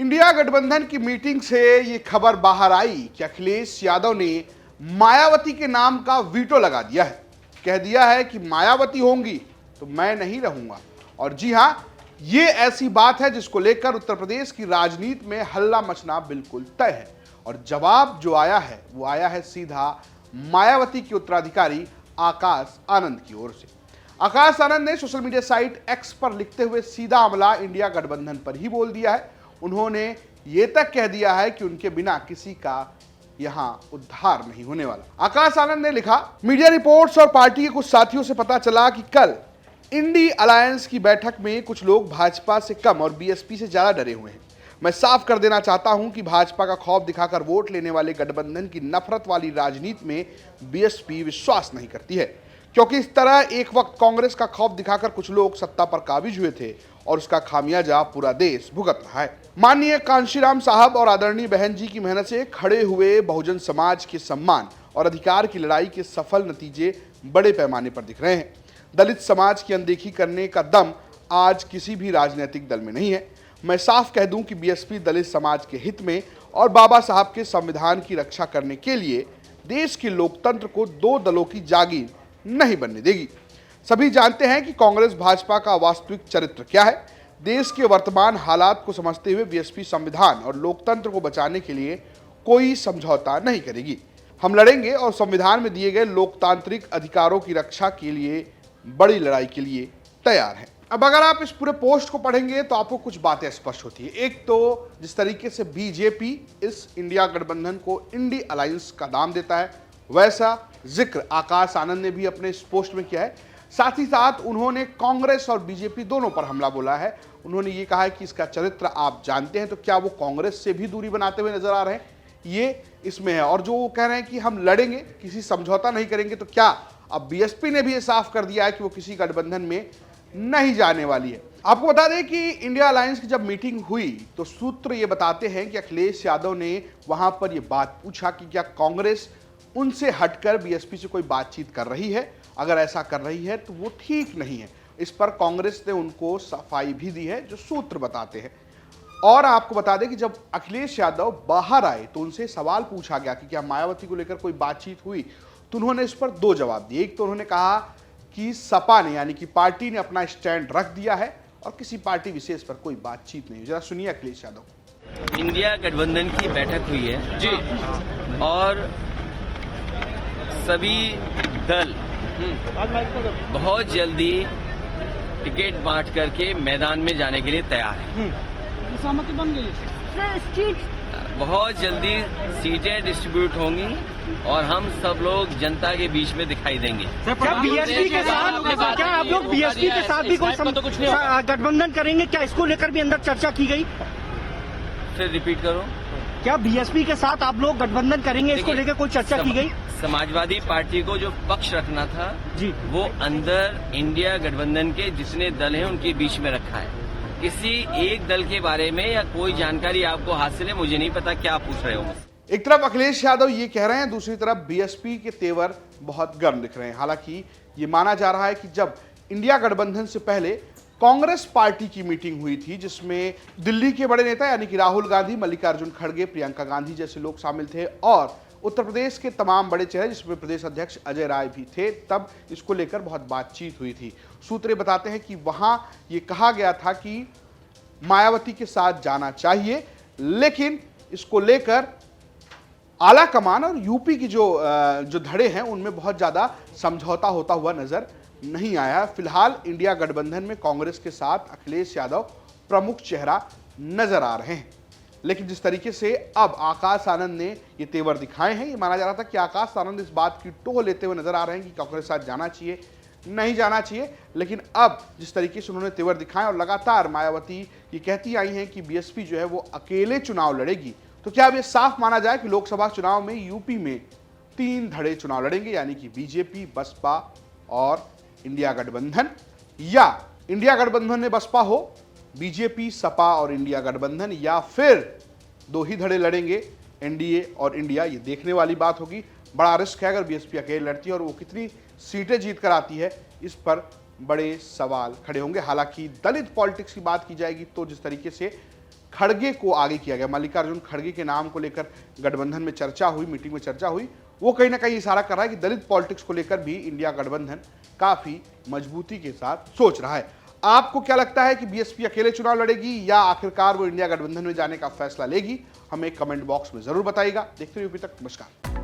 India गठबंधन की meeting से ये खबर बाहर आई कि अखिलेश यादव ने मायावती के नाम का वीटो लगा दिया है। कह दिया है कि मायावती होंगी तो मैं नहीं रहूंगा। और जी हां, ये ऐसी बात है जिसको लेकर उत्तर प्रदेश की राजनीति में हल्ला मचना बिल्कुल तय है। और जवाब जो आया है वो आया है सीधा मायावती के उत्तराधिकारी आकाश आनंद की ओर से। आकाश आनंद ने सोशल मीडिया साइट एक्स पर लिखते हुए सीधा हमला इंडिया गठबंधन पर ही बोल दिया है। उन्होंने ये तक कह दिया है कि उनके बिना किसी का यहां उद्धार नहीं होने वाला। आकाश आनंद ने लिखा, मीडिया रिपोर्ट्स और पार्टी के कुछ साथियों से पता चला कि कल इंडी अलायंस की बैठक में कुछ लोग भाजपा से कम और बीएसपी से ज्यादा डरे हुए हैं। मैं साफ कर देना चाहता हूं कि भाजपा का खौफ दिखाकर वोट लेने वाले गठबंधन की नफरत वाली राजनीति में बीएसपी विश्वास नहीं करती है, क्योंकि इस तरह एक वक्त कांग्रेस का खौफ दिखाकर कुछ लोग सत्ता पर काबिज हुए थे और उसका खामियाजा पूरा देश भुगत रहा है। माननीय कांशीराम साहब और आदरणीय बहन जी की मेहनत से खड़े हुए बहुजन समाज के सम्मान और अधिकार की लड़ाई के सफल नतीजे बड़े पैमाने पर दिख रहे हैं। दलित समाज की अनदेखी करने का दम आज किसी भी राजनीतिक दल में नहीं है। मैं साफ कह दूं कि बीएसपी दलित समाज के हित में और बाबा साहब के संविधान की रक्षा करने के लिए देश के लोकतंत्र को दो दलों की जागीर नहीं बनने देगी। सभी जानते हैं कि कांग्रेस भाजपा का वास्तविक चरित्र क्या है। देश के वर्तमान हालात को समझते हुए बीएसपी संविधान और लोकतंत्र को बचाने के लिए कोई समझौता नहीं करेगी। हम लड़ेंगे और संविधान में दिए गए लोकतांत्रिक अधिकारों की रक्षा के लिए बड़ी लड़ाई के लिए तैयार हैं। अब अगर आप इस पूरे पोस्ट को पढ़ेंगे तो आपको कुछ बातें स्पष्ट होती है। एक तो जिस तरीके से बीजेपी इस इंडिया गठबंधन को इंडी अलायंस का नाम देता है, वैसा जिक्र आकाश आनंद ने भी अपने इस पोस्ट में किया है। साथ ही साथ उन्होंने कांग्रेस और बीजेपी दोनों पर हमला बोला है। उन्होंने ये कहा है कि इसका चरित्र आप जानते हैं, तो क्या वो कांग्रेस से भी दूरी बनाते हुए नजर आ रहे हैं, ये इसमें है। और जो वो कह रहे हैं कि हम लड़ेंगे, किसी समझौता नहीं करेंगे, तो क्या अब बीएसपी ने भी ये साफ कर दिया है कि वो किसी गठबंधन में नहीं जाने वाली है। आपको बता दें कि इंडिया अलायंस की जब मीटिंग हुई तो सूत्र ये बताते हैं कि अखिलेश यादव ने वहां पर यह बात पूछा कि क्या कांग्रेस उनसे हटकर बीएसपी से कोई बातचीत कर रही है। अगर ऐसा कर रही है तो वो ठीक नहीं है। इस पर कांग्रेस ने उनको सफाई भी दी है, जो सूत्र बताते हैं। और आपको बता दें कि जब अखिलेश यादव बाहर आए तो उनसे सवाल पूछा गया कि क्या मायावती को लेकर कोई बातचीत हुई, तो उन्होंने इस पर दो जवाब दिए। एक तो उन्होंने कहा कि सपा ने यानी कि पार्टी ने अपना स्टैंड रख दिया है और किसी पार्टी विशेष पर कोई बातचीत नहीं। जरा सुनिए अखिलेश यादव। इंडिया गठबंधन की बैठक हुई है जी, और सभी दल बहुत जल्दी टिकट बांट करके मैदान में जाने के लिए तैयार है। सहमति बन गई। बहुत जल्दी सीटें डिस्ट्रीब्यूट होंगी और हम सब लोग जनता के बीच में दिखाई देंगे। क्या बीएसपी के साथ, क्या आप लोग बीएसपी के साथ भी कोई गठबंधन करेंगे? क्या इसको लेकर भी अंदर चर्चा की गई? फिर रिपीट करो। क्या बीएसपी के साथ आप लोग गठबंधन करेंगे, इसको लेकर कोई चर्चा की गई? समाजवादी पार्टी को जो पक्ष रखना था जी, वो अंदर इंडिया गठबंधन के जितने दल हैं उनके बीच में रखा है। किसी एक दल के बारे में या कोई जानकारी आपको हासिल है, मुझे नहीं पता क्या आप पूछ रहे हो। एक तरफ अखिलेश यादव ये कह रहे हैं, दूसरी तरफ बीएसपी के तेवर बहुत गर्म दिख रहे हैं। हालांकि ये माना जा रहा है कि जब इंडिया गठबंधन से पहले कांग्रेस पार्टी की मीटिंग हुई थी, जिसमें दिल्ली के बड़े नेता यानी कि राहुल गांधी, मल्लिकार्जुन खड़गे, प्रियंका गांधी जैसे लोग शामिल थे और उत्तर प्रदेश के तमाम बड़े चेहरे जिसमें प्रदेश अध्यक्ष अजय राय भी थे, तब इसको लेकर बहुत बातचीत हुई थी। सूत्र बताते हैं कि वहां ये कहा गया था कि मायावती के साथ जाना चाहिए, लेकिन इसको लेकर आला कमान और यूपी की जो धड़े हैं उनमें बहुत ज्यादा समझौता होता हुआ नजर नहीं आया। फिलहाल इंडिया गठबंधन में कांग्रेस के साथ अखिलेश यादव प्रमुख चेहरा नजर आ रहे हैं। लेकिन जिस तरीके से अब आकाश आनंद ने ये तेवर दिखाए हैं, ये माना जा रहा था कि आकाश आनंद इस बात की टोह लेते हुए नजर आ रहे हैं कि कांग्रेस के साथ जाना चाहिए, नहीं जाना चाहिए। लेकिन अब जिस तरीके से उन्होंने तेवर दिखाए और लगातार मायावती ये कहती आई हैं कि बीएसपी जो है वो अकेले चुनाव लड़ेगी, तो क्या अब ये साफ माना जाए कि लोकसभा चुनाव में यूपी में 3 धड़े चुनाव लड़ेंगे, यानी कि बीजेपी, बसपा और इंडिया गठबंधन, या इंडिया गठबंधन में बसपा हो, बीजेपी, सपा और इंडिया गठबंधन, या फिर 2 ही धड़े लड़ेंगे एनडीए और इंडिया। ये देखने वाली बात होगी। बड़ा रिस्क है अगर बीएसपी अकेले लड़ती है और वो कितनी सीटें जीत कर आती है, इस पर बड़े सवाल खड़े होंगे। हालांकि दलित पॉलिटिक्स की बात की जाएगी तो जिस तरीके से खड़गे को आगे किया गया। मल्लिकार्जुन खड़गे के नाम को लेकर गठबंधन में चर्चा हुई, मीटिंग में चर्चा हुई। वो कहीं ना कहीं इशारा कर रहा है कि दलित पॉलिटिक्स को लेकर भी इंडिया गठबंधन काफी मजबूती के साथ सोच रहा है। आपको क्या लगता है कि बीएसपी अकेले चुनाव लड़ेगी या आखिरकार वो इंडिया गठबंधन में जाने का फैसला लेगी? हमें कमेंट बॉक्स में जरूर बताइएगा। देखते रहिए यूपी तक। नमस्कार।